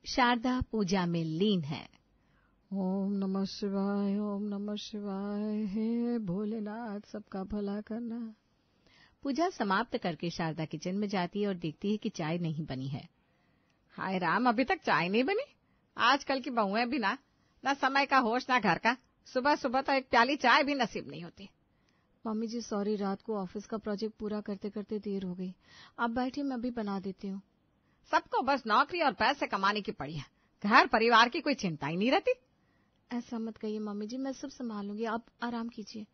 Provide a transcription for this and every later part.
शारदा पूजा में लीन है। ओम नमः शिवाय, ओम नमः शिवाय। हे भोलेनाथ सबका भला करना। पूजा समाप्त करके शारदा किचन में जाती है और देखती है कि चाय नहीं बनी है। हाय राम, अभी तक चाय नहीं बनी। आजकल की बहुएं भी ना समय का होश ना घर का। सुबह सुबह तो एक प्याली चाय भी नसीब नहीं होती। मम्मी जी सॉरी, रात को ऑफिस का प्रोजेक्ट पूरा करते करते देर हो गई। आप बैठिए, मैं भी बना देती हूँ। सबको बस नौकरी और पैसे कमाने की पड़ी है, घर परिवार की कोई चिंता ही नहीं रहती। ऐसा मत कहिए मम्मी जी, मैं सब संभाल लूंगी, आप आराम कीजिए।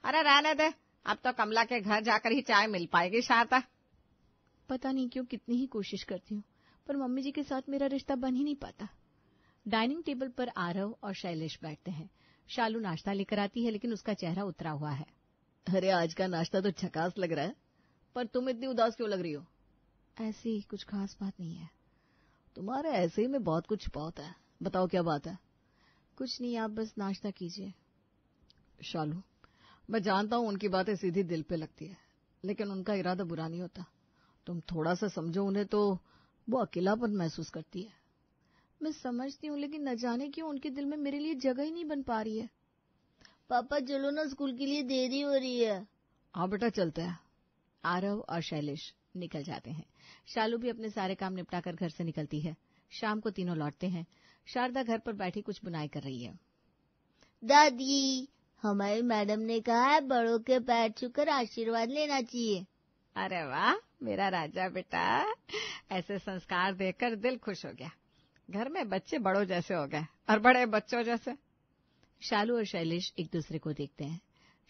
अरे रहने दे, अब तो कमला के घर जाकर ही चाय मिल पाएगी शारदा। पता नहीं क्यों कितनी ही कोशिश करती हूँ, पर मम्मी जी के साथ मेरा रिश्ता बन ही नहीं पाता। डाइनिंग टेबल पर आरव और शैलेश बैठते हैं। शालू नाश्ता लेकर आती है, लेकिन उसका चेहरा उतरा हुआ है। अरे आज का नाश्ता तो झकास लग रहा है, पर तुम इतनी उदास क्यों लग रही हो? ऐसी ही, कुछ खास बात नहीं है। तुम्हारे ऐसे ही में बहुत कुछ छुपा होता है, बताओ क्या बात है? कुछ नहीं, आप बस नाश्ता कीजिए। शालू, मैं जानता हूँ उनकी बातें सीधी दिल पे लगती है, लेकिन उनका इरादा बुरा नहीं होता। तुम थोड़ा सा समझो उन्हें तो वो अकेलापन महसूस करती है। मैं समझती हूँ, लेकिन न जाने क्यों उनके दिल में मेरे लिए जगह ही नहीं बन पा रही है। पापा चलो ना, स्कूल के लिए देरी हो रही है। हाँ बेटा चलते हैं। आरव और शैलेश निकल जाते हैं। शालू भी अपने सारे काम निपटाकर घर से निकलती है। शाम को तीनों लौटते हैं। शारदा घर पर बैठी कुछ बुनाई कर रही है। दादी, हमारी मैडम ने कहा है बड़ों के पैर छूकर आशीर्वाद लेना चाहिए। अरे वाह मेरा राजा बेटा, ऐसे संस्कार देकर दिल खुश हो गया। घर में बच्चे बड़ों जैसे हो गए और बड़े बच्चों जैसे। शालू और शैलेश एक दूसरे को देखते हैं।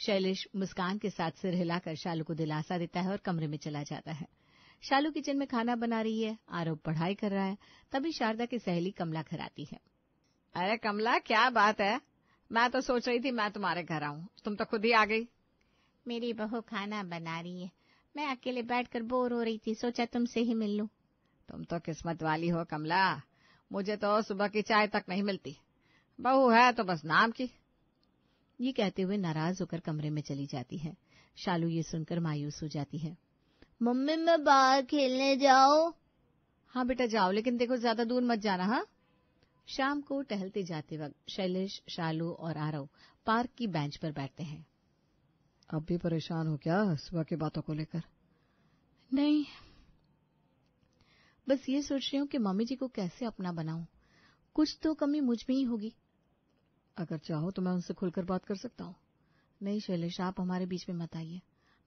शैलेश मुस्कान के साथ सिर हिलाकर शालू को दिलासा देता है और कमरे में चला जाता है। शालू किचन में खाना बना रही है, आरव पढ़ाई कर रहा है। तभी शारदा की सहेली कमला घर आती है। अरे कमला, क्या बात है? मैं तो सोच रही थी मैं तुम्हारे घर आऊं, तुम तो खुद ही आ गई। मेरी बहू खाना बना रही है, मैं अकेले बैठकर बोर हो रही थी, सोचा तुमसे ही मिल लूं। तुम तो किस्मत वाली हो कमला, मुझे तो सुबह की चाय तक नहीं मिलती। बहू है तो बस नाम की। ये कहते हुए नाराज होकर कमरे में चली जाती है। शालू ये सुनकर मायूस हो जाती है। मम्मी मैं बाहर खेलने जाऊं? हाँ बेटा जाओ, लेकिन देखो ज्यादा दूर मत जाना। हाँ। शाम को टहलते जाते वक्त शैलेश, शालू और आरव पार्क की बेंच पर बैठते हैं। अब भी परेशान हो क्या सुबह की बातों को लेकर? नहीं, बस ये सोच रही हूँ कि मम्मी जी को कैसे अपना बनाऊं। कुछ तो कमी मुझ में ही होगी। अगर चाहो तो मैं उनसे खुलकर बात कर सकता हूँ। नहीं शैलेश, आप हमारे बीच में मत आइए,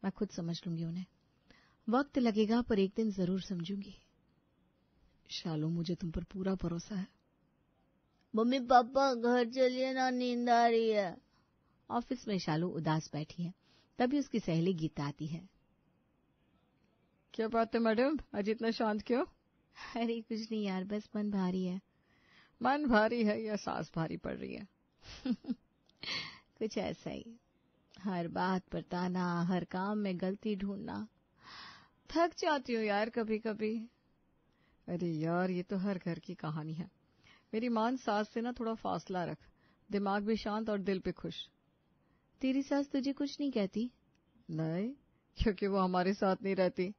मैं खुद समझ लूंगी उन्हें। वक्त लगेगा पर एक दिन जरूर समझूंगी। शालू, मुझे तुम पर पूरा भरोसा है। मम्मी पापा घर चलिए ना, नींद आ रही है। ऑफिस में शालू उदास बैठी है। तभी उसकी सहेली गीता आती है। क्या बात है मैडम, आज इतना शांत क्यों? अरे कुछ नहीं यार, बस मन भारी है। मन भारी है या सांस भारी पड़ रही है? कुछ ऐसा ही, हर बात पर ताना, हर काम में गलती ढूंढना। थक जाती हूँ यार कभी कभी। अरे यार, ये तो हर घर की कहानी है। मेरी मान सास से ना थोड़ा फासला रख, दिमाग भी शांत और दिल पे खुश। तेरी सास तुझे कुछ नहीं कहती? नहीं, क्योंकि वो हमारे साथ नहीं रहती।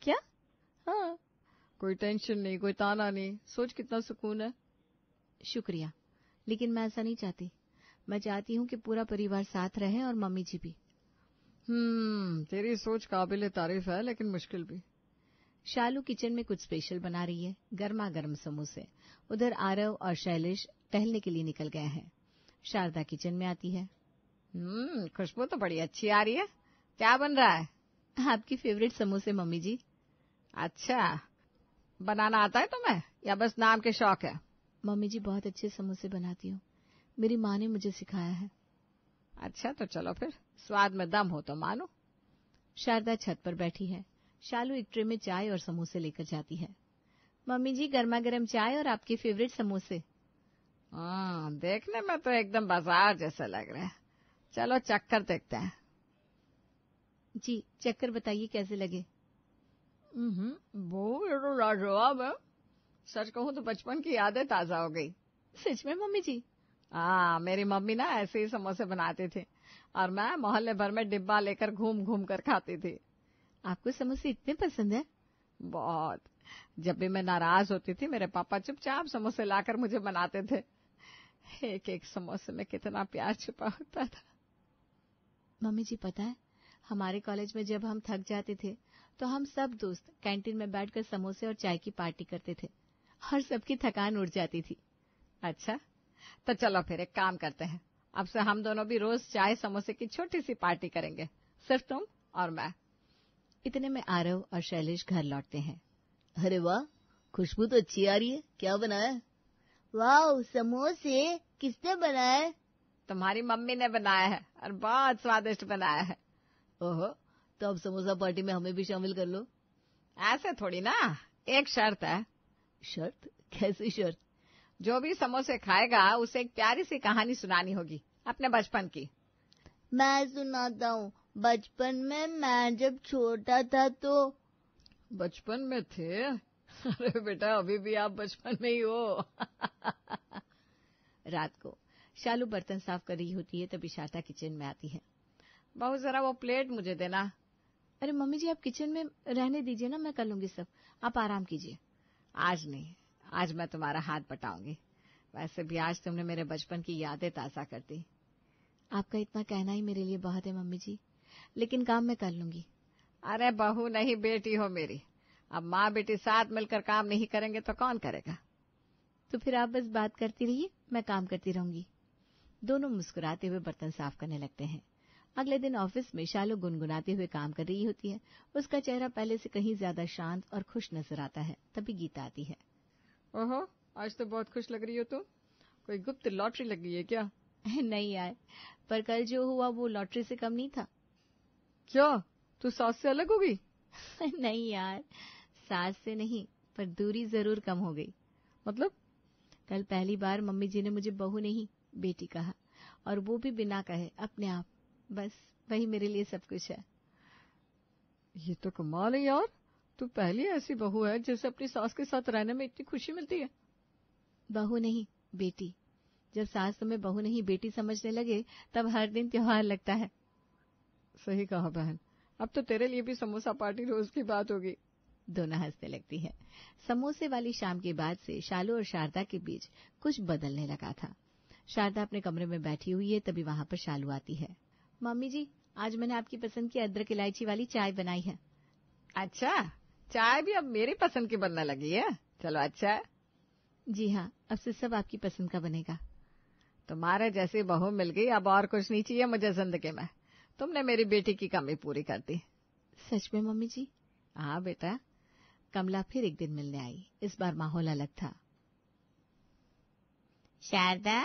क्या? हाँ, कोई टेंशन नहीं, कोई ताना नहीं, सोच कितना सुकून है। शुक्रिया, लेकिन मैं ऐसा नहीं चाहती। मैं चाहती हूँ कि पूरा परिवार साथ रहे और मम्मी जी भी। तेरी सोच काबिले तारीफ है, लेकिन मुश्किल भी। शालू किचन में कुछ स्पेशल बना रही है, गर्मा गर्म समोसे। उधर आरव और शैलेश टहलने के लिए निकल गए हैं। शारदा किचन में आती है। खुशबू तो बड़ी अच्छी आ रही है। क्या बन रहा है? आपकी फेवरेट समोसे मम्मी जी। अच्छा, बनाना आता है तुम्हें या बस नाम के शौक है? मम्मी जी बहुत अच्छे समोसे बनाती हूँ, मेरी माँ ने मुझे सिखाया है। अच्छा तो चलो फिर, स्वाद में दम हो तो मानो। शारदा छत पर बैठी है। शालू एक ट्रे में चाय और समोसे लेकर जाती है। मम्मी जी गर्मा गर्म चाय और आपके फेवरेट समोसे। देखने में तो एकदम बाजार जैसा लग रहा है। चलो चक्कर देखते हैं। जी चक्कर बताइए कैसे लगे? वो तो लाजवाब है। सच कहूँ तो बचपन की यादें ताजा हो गई। सच में मम्मी जी? हाँ, मेरी मम्मी ना ऐसे ही समोसे बनाती थी और मैं मोहल्ले भर में डिब्बा लेकर घूम घूम कर खाती थी। आपको समोसे इतने पसंद है? बहुत। जब भी मैं नाराज होती थी मेरे पापा चुपचाप समोसे लाकर मुझे बनाते थे। एक एक समोसे में कितना प्यार छुपा होता था। मम्मी जी पता है, हमारे कॉलेज में जब हम थक जाते थे तो हम सब दोस्त कैंटीन में बैठकर समोसे और चाय की पार्टी करते थे और सबकी थकान उड़ जाती थी। अच्छा, तो चलो फिर एक काम करते हैं, अब से हम दोनों भी रोज चाय समोसे की छोटी सी पार्टी करेंगे, सिर्फ तुम और मैं। इतने में आरव और शैलेश घर लौटते हैं। अरे वाह, खुशबू तो अच्छी आ रही है, क्या बनाया है? वाह, समोसे किसने बनाया है? तुम्हारी मम्मी ने बनाया है और बहुत स्वादिष्ट बनाया है। ओहो, तो अब समोसा पार्टी में हमें भी शामिल कर लो। ऐसे थोड़ी ना, एक शर्त है। शर्त? कैसी शर्त? जो भी समोसे खाएगा उसे एक प्यारी सी कहानी सुनानी होगी अपने बचपन की। मैं सुनाता हूँ। बचपन में मैं जब छोटा था तो। बचपन में थे? अरे बेटा, अभी भी आप बचपन में ही हो। रात को शालू बर्तन साफ कर रही होती है तभी शारदा किचन में आती है। बहू जरा वो प्लेट मुझे देना। अरे मम्मी जी, आप किचन में रहने दीजिए ना, मैं कर लूंगी सब, आप आराम कीजिए। आज नहीं, आज मैं तुम्हारा हाथ बटाऊंगी। वैसे भी आज तुमने मेरे बचपन की यादें ताजा कर दी। आपका इतना कहना ही मेरे लिए बहुत है मम्मी जी, लेकिन काम मैं कर लूंगी। अरे बहू नहीं, बेटी हो मेरी। अब माँ बेटी साथ मिलकर काम नहीं करेंगे तो कौन करेगा? तो फिर आप बस बात करती रहिए, मैं काम करती रहूंगी। दोनों मुस्कुराते हुए बर्तन साफ करने लगते हैं। अगले दिन ऑफिस में शालू गुनगुनाते हुए काम कर रही होती है। उसका चेहरा पहले से कहीं ज्यादा शांत और खुश नजर आता है। तभी गीता आती है। ओहो, आज तो बहुत खुश लग रही हो तुम। कोई गुप्त लॉटरी लग गई है क्या? नहीं यार, पर कल जो हुआ वो लॉटरी से कम नहीं था। क्या तू सास से अलग हो गई? नहीं यार, सास से नहीं, पर दूरी जरूर कम हो गई। मतलब? कल पहली बार मम्मी जी ने मुझे बहू नहीं बेटी कहा, और वो भी बिना कहे, अपने आप। बस वही मेरे लिए सब कुछ है। ये तो कमाल है यार, तू पहली ऐसी बहू है जिसे अपनी सास के साथ रहने में इतनी खुशी मिलती है। बहू नहीं बेटी। जब सास तुम्हें बहू नहीं बेटी समझने लगे तब हर दिन त्योहार लगता है। सही कहा बहन, अब तो तेरे लिए भी समोसा पार्टी रोज की बात होगी। दोनों हंसने लगती है। समोसे वाली शाम के बाद से शालू और शारदा के बीच कुछ बदलने लगा था। शारदा अपने कमरे में बैठी हुई है तभी वहां पर शालू आती है। मम्मी जी, आज मैंने आपकी पसंद की अदरक इलायची वाली चाय बनाई है। अच्छा, चाय भी अब मेरी पसंद की बनने लगी है। चलो अच्छा है। जी हाँ, अब से सब आपकी पसंद का बनेगा। तुम्हारे जैसी बहू मिल गई, अब और कुछ नहीं चाहिए मुझे जिंदगी में। तुमने मेरी बेटी की कमी पूरी कर दी। सच में मम्मी जी? हाँ बेटा। कमला फिर एक दिन मिलने आई। इस बार माहौल अलग था। शारदा,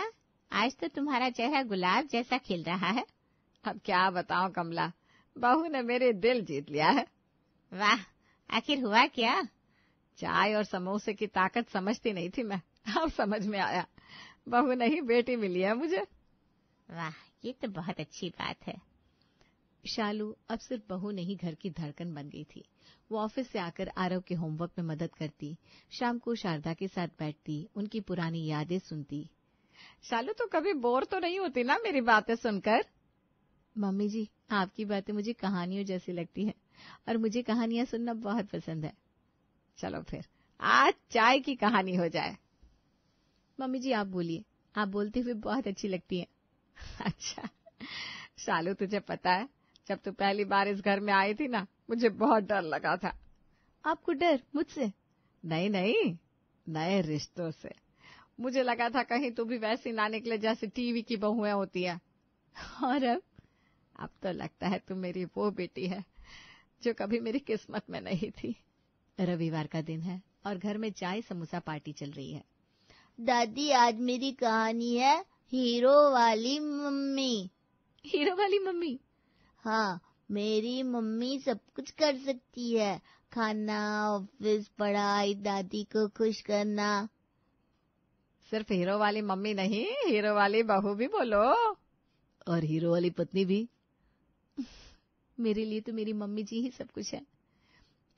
आज तो तुम्हारा चेहरा गुलाब जैसा खिल रहा है। अब क्या बताऊं कमला, बहू ने मेरे दिल जीत लिया है। वाह, आखिर हुआ क्या? चाय और समोसे की ताकत समझती नहीं थी मैं, अब समझ में आया। बहू नहीं बेटी मिली है मुझे। वाह, ये तो बहुत अच्छी बात है। शालू अब सिर्फ बहू नहीं घर की धड़कन बन गई थी। वो ऑफिस से आकर आरव के होमवर्क में मदद करती, शाम को शारदा के साथ बैठती, उनकी पुरानी यादें सुनती। शालू तो कभी बोर तो नहीं होती ना मेरी बातें सुनकर? मम्मी जी, आपकी बातें मुझे कहानियों जैसी लगती हैं और मुझे कहानियां सुनना बहुत पसंद है। चलो फिर आज चाय की कहानी हो जाए। मम्मी जी आप बोलिए, आप बोलते हुए बहुत अच्छी लगती हैं। अच्छा शालू, तुझे पता है जब तू पहली बार इस घर में आई थी ना, मुझे बहुत डर लगा था। आपको डर मुझसे? नहीं नहीं, नए रिश्तों से। मुझे लगा था कहीं तू भी वैसी ना निकले जैसे टीवी की बहुएं होती है। और अब तो लगता है तू मेरी वो बेटी है जो कभी मेरी किस्मत में नहीं थी। रविवार का दिन है और घर में चाय समोसा पार्टी चल रही है। दादी, आज मेरी कहानी है हीरो वाली मम्मी। हीरो वाली मम्मी? हाँ, मेरी मम्मी सब कुछ कर सकती है। खाना, ऑफिस, पढ़ाई, दादी को खुश करना। सिर्फ हीरो वाली मम्मी नहीं, हीरो वाली बहू भी बोलो। और हीरो वाली पत्नी भी। मेरे लिए तो मेरी मम्मी जी ही सब कुछ है।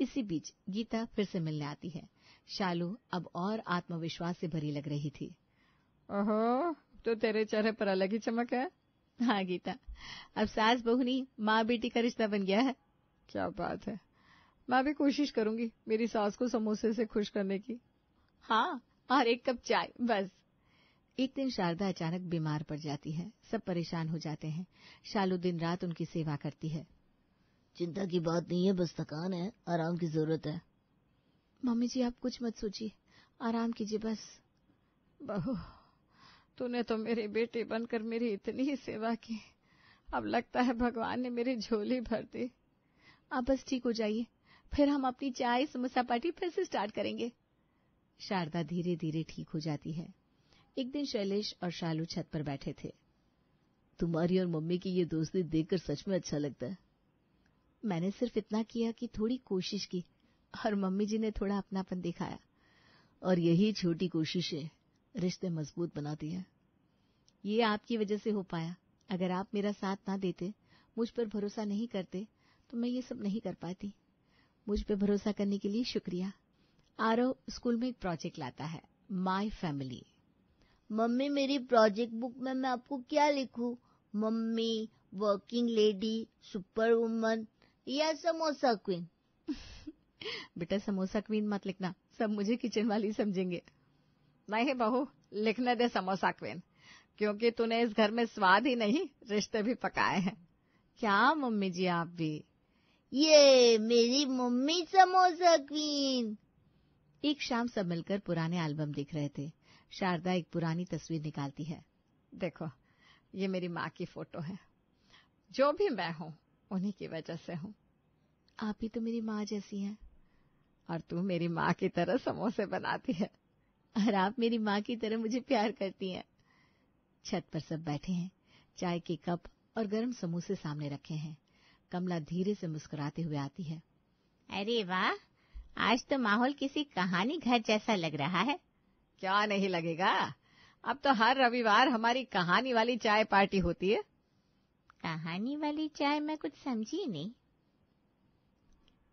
इसी बीच गीता फिर से मिलने आती है। शालू अब और आत्मविश्वास से भरी लग रही थी। ओहो, तो तेरे चेहरे पर अलग ही चमक है। हाँ गीता, अब सास बहू नहीं, माँ बेटी का रिश्ता बन गया है। क्या बात है। मैं भी कोशिश करूंगी मेरी सास को समोसे से खुश करने की। हाँ, और एक कप चाय बस। एक दिन शारदा अचानक बीमार पड़ जाती है। सब परेशान हो जाते हैं। शालू दिन रात उनकी सेवा करती है। चिंता की बात नहीं है, बस थकान है, आराम की जरूरत है। मम्मी जी, आप कुछ मत सोचिए, आराम कीजिए बस। बहू, तूने तो मेरी बेटी बनकर मेरी इतनी ही सेवा की, अब लगता है भगवान ने मेरी झोली भर दी। आप बस ठीक हो जाइए, फिर हम अपनी चाय समोसा पार्टी फिर से स्टार्ट करेंगे। शारदा धीरे धीरे ठीक हो जाती है। एक दिन शैलेश और शालू छत पर बैठे थे। तुम्हारी और मम्मी की ये दोस्ती देखकर सच में अच्छा लगता है। मैंने सिर्फ इतना किया कि थोड़ी कोशिश की, और मम्मी जी ने थोड़ा अपनापन दिखाया। और यही छोटी कोशिशें रिश्ते मजबूत बनाती है। ये आपकी वजह से हो पाया। अगर आप मेरा साथ ना देते, मुझ पर भरोसा नहीं करते, तो मैं ये सब नहीं कर पाती। मुझ पर भरोसा करने के लिए शुक्रिया। आरव स्कूल में एक प्रोजेक्ट लाता है, माय फैमिली। मम्मी, मेरी प्रोजेक्ट बुक में मैं आपको क्या लिखूं? Mummy, working lady, super woman या समोसा क्वीन? बेटा, समोसा क्वीन मत लिखना, सब मुझे किचन वाली समझेंगे। नहीं बहू, लिखने दे समोसा क्वीन, क्योंकि तूने इस घर में स्वाद ही नहीं, रिश्ते भी पकाए हैं। क्या मम्मी जी, आप भी? ये मेरी मम्मी समोसा क्वीन। एक शाम सब मिलकर पुराने एल्बम देख रहे थे। शारदा एक पुरानी तस्वीर निकालती है। देखो, ये मेरी माँ की फोटो है। जो भी मैं हूँ उन्हीं की वजह से हूँ। आप ही तो मेरी माँ जैसी हैं। और तू मेरी माँ की तरह समोसे बनाती है। और आप मेरी माँ की तरह मुझे प्यार करती हैं। छत पर सब बैठे हैं। चाय के कप और गर्म समोसे सामने रखे हैं। कमला धीरे से मुस्कुराते हुए आती है। अरे वाह, आज तो माहौल किसी कहानी घर जैसा लग रहा है। क्या नहीं लगेगा, अब तो हर रविवार हमारी कहानी वाली चाय पार्टी होती है। कहानी वाली चाय मैं कुछ समझी नहीं।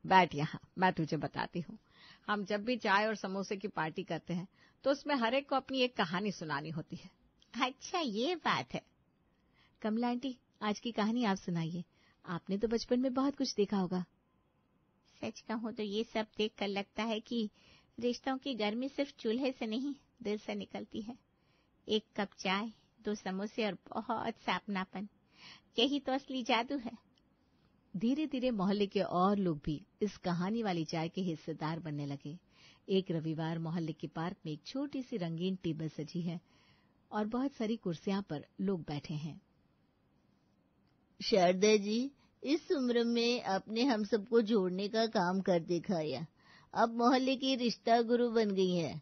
बैठ यहाँ, मैं तुझे बताती हूँ। हम जब भी चाय और समोसे की पार्टी करते हैं तो उसमें हर एक को अपनी एक कहानी सुनानी होती है। अच्छा, ये बात है। कमला आंटी, आज की कहानी आप सुनाइए। आपने तो बचपन में बहुत कुछ देखा होगा। सच कहूँ तो ये सब देखकर लगता है कि रिश्तों की गर्मी सिर्फ चूल्हे से नहीं, दिल से निकलती है। एक कप चाय, 2 समोसे और बहुत सा अपनापन, यही तो असली जादू है। धीरे धीरे मोहल्ले के और लोग भी इस कहानी वाली चाय के हिस्सेदार बनने लगे। एक रविवार मोहल्ले के पार्क में एक छोटी सी रंगीन टेबल सजी है और बहुत सारी कुर्सियां पर लोग बैठे हैं। शारदा जी, इस उम्र में आपने हम सबको जोड़ने का काम कर दिखाया। अब मोहल्ले की रिश्ता गुरु बन गई है।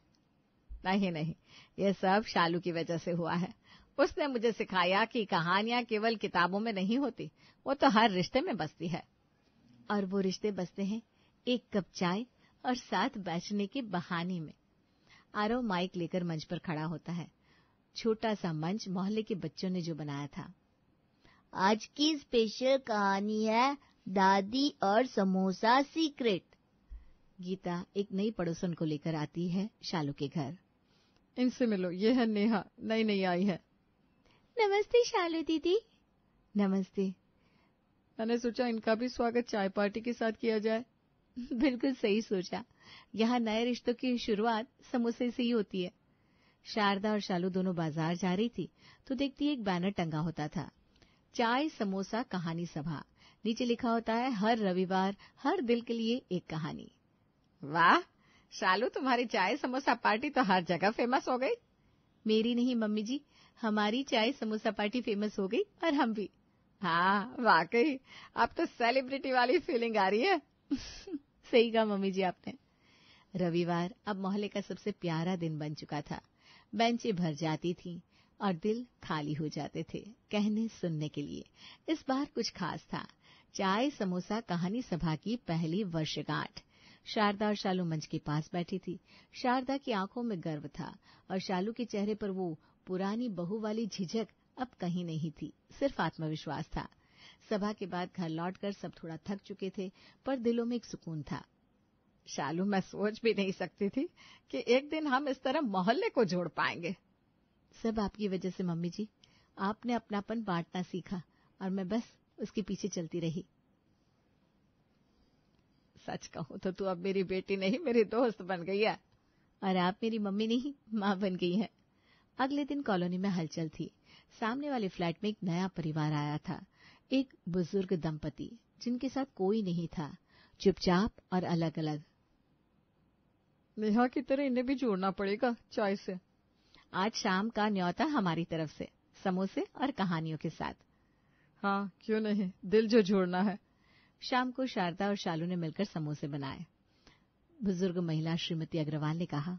नहीं, ये सब शालू की वजह से हुआ है। उसने मुझे सिखाया कि कहानियां केवल किताबों में नहीं होती, वो तो हर रिश्ते में बसती है। और वो रिश्ते बसते हैं एक कप चाय और साथ बैठने के बहाने में। आरव माइक लेकर मंच पर खड़ा होता है। छोटा सा मंच मोहल्ले के बच्चों ने जो बनाया था। आज की स्पेशल कहानी है दादी और समोसा सीक्रेट। गीता एक नई पड़ोसन को लेकर आती है शालू के घर। इनसे मिलो, ये है नेहा, नई आई है। नमस्ते शालू दीदी। नमस्ते। मैंने सोचा इनका भी स्वागत चाय पार्टी के साथ किया जाए। बिल्कुल सही सोचा। यहाँ नए रिश्तों की शुरुआत समोसे से ही होती है। शारदा और शालू दोनों बाजार जा रही थी तो देखती एक बैनर टंगा होता था, चाय समोसा कहानी सभा। नीचे लिखा होता है, हर रविवार हर दिल के लिए एक कहानी। वाह शालू, तुम्हारी चाय समोसा पार्टी तो हर जगह फेमस हो गई। मेरी नहीं मम्मी जी, हमारी चाय समोसा पार्टी फेमस हो गई और हम भी। हाँ वाकई, अब तो सेलिब्रिटी वाली फीलिंग आ रही है। सही कहा मम्मी जी आपने। रविवार अब मोहल्ले का सबसे प्यारा दिन बन चुका था। बेंचें भर जाती थीं और दिल खाली हो जाते थे कहने सुनने के लिए। इस बार कुछ खास था, चाय समोसा कहानी सभा की पहली वर्षगांठ। शारदा और शालू मंच के पास बैठी थी। शारदा की आंखों में गर्व था और शालू के चेहरे पर वो पुरानी बहू वाली झिझक अब कहीं नहीं थी, सिर्फ आत्मविश्वास था। सभा के बाद घर लौटकर सब थोड़ा थक चुके थे, पर दिलों में एक सुकून था। शालू, मैं सोच भी नहीं सकती थी कि एक दिन हम इस तरह मोहल्ले को जोड़ पाएंगे। सब आपकी वजह से मम्मी जी। आपने अपनापन बांटना सीखा और मैं बस उसके पीछे चलती रही। सच कहूं तो तू अब मेरी बेटी नहीं, मेरी दोस्त बन गई है। और आप मेरी मम्मी नहीं, माँ बन गई हैं। अगले दिन कॉलोनी में हलचल थी। सामने वाले फ्लैट में एक नया परिवार आया था, एक बुजुर्ग दंपति जिनके साथ कोई नहीं था, चुपचाप और अलग अलग। नेहा की तरह इन्हें भी जोड़ना पड़ेगा चाय से। आज शाम का न्योता हमारी तरफ से, समोसे और कहानियों के साथ। हाँ, क्यों नहीं, दिल जो जोड़ना है। शाम को शारदा और शालू ने मिलकर समोसे बनाए। बुजुर्ग महिला श्रीमती अग्रवाल ने कहा,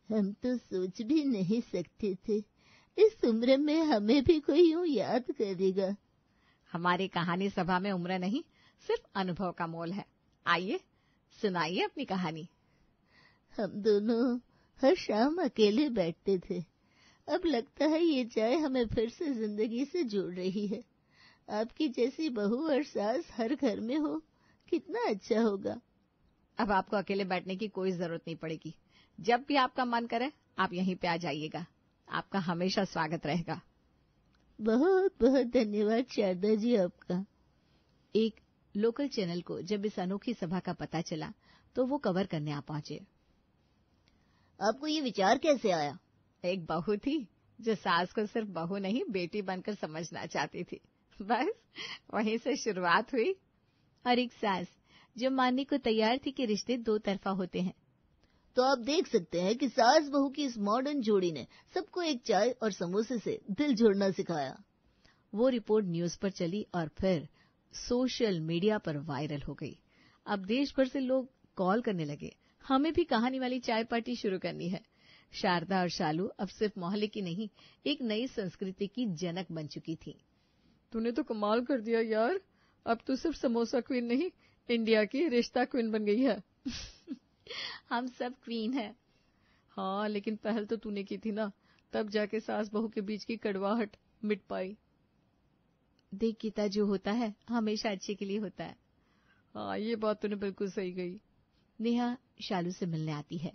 हम तो सोच भी नहीं सकते थे इस उम्र में हमें भी कोई यूं याद करेगा। हमारी कहानी सभा में उम्र नहीं, सिर्फ अनुभव का मोल है। आइए सुनाइए अपनी कहानी। हम दोनों हर शाम अकेले बैठते थे। अब लगता है ये चाय हमें फिर से जिंदगी से जोड़ रही है। आपकी जैसी बहू और सास हर घर में हो, कितना अच्छा होगा। अब आपको अकेले बैठने की कोई जरूरत नहीं पड़ेगी। जब भी आपका मन करे आप यहीं पे आ जाइएगा। आपका हमेशा स्वागत रहेगा। बहुत बहुत धन्यवाद शारदा जी आपका। एक लोकल चैनल को जब इस अनोखी सभा का पता चला तो वो कवर करने आ पहुंचे। आपको ये विचार कैसे आया? एक बहू थी जो सास को सिर्फ बहू नहीं बेटी बनकर समझना चाहती थी। बस वहीं से शुरुआत हुई। और एक सास जो मानने को तैयार थी कि रिश्ते दो तरफा होते हैं। तो आप देख सकते हैं कि सास बहू की इस मॉडर्न जोड़ी ने सबको एक चाय और समोसे से दिल जोड़ना सिखाया। वो रिपोर्ट न्यूज पर चली और फिर सोशल मीडिया पर वायरल हो गई। अब देश भर से लोग कॉल करने लगे, हमें भी कहानी वाली चाय पार्टी शुरू करनी है। शारदा और शालू अब सिर्फ मोहल्ले की नहीं, एक नई संस्कृति की जनक बन चुकी थी। तूने तो कमाल कर दिया यार, अब तू सिर्फ समोसा क्वीन नहीं, इंडिया की रिश्ता क्वीन बन गई है। हम सब क्वीन हैं। हाँ, लेकिन पहल तो तूने की थी ना, तब जाके सास बहू के बीच की कड़वाहट मिट पाई। देख गीता, जो होता है हमेशा अच्छे के लिए होता है। हाँ, ये बात तूने बिल्कुल सही कही। नेहा शालू से मिलने आती है।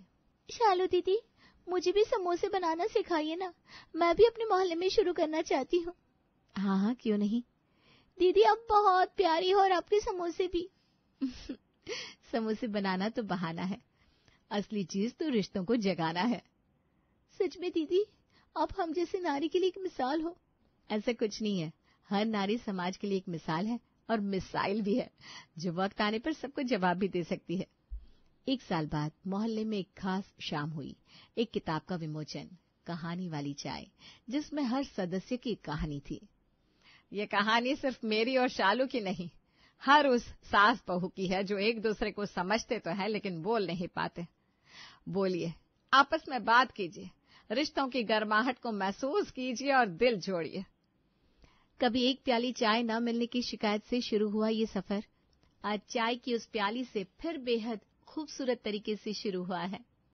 शालू दीदी, मुझे भी समोसे बनाना सिखाइए ना, मैं भी अपने मोहल्ले में शुरू करना चाहती हूँ। हाँ हाँ, क्यों नहीं। दीदी आप बहुत प्यारी हो और आपके समोसे भी। समोसे बनाना तो बहाना है, असली चीज तो रिश्तों को जगाना है। सच में दीदी, आप हम जैसे नारी के लिए एक मिसाल हो। ऐसा कुछ नहीं है, हर नारी समाज के लिए एक मिसाल है और मिसाइल भी है, जो वक्त आने पर सबको जवाब भी दे सकती है। 1 साल बाद मोहल्ले में एक खास शाम हुई। एक किताब का विमोचन, कहानी वाली चाय, जिसमें हर सदस्य की एक कहानी थी। ये कहानी सिर्फ मेरी और शालू की नहीं, हर उस सास बहू की है जो एक दूसरे को समझते तो है लेकिन बोल नहीं पाते। बोलिए, आपस में बात कीजिए, रिश्तों की गर्माहट को महसूस कीजिए और दिल जोड़िए। कभी एक प्याली चाय न मिलने की शिकायत से शुरू हुआ ये सफर आज चाय की उस प्याली से फिर बेहद खूबसूरत तरीके से शुरू हुआ है।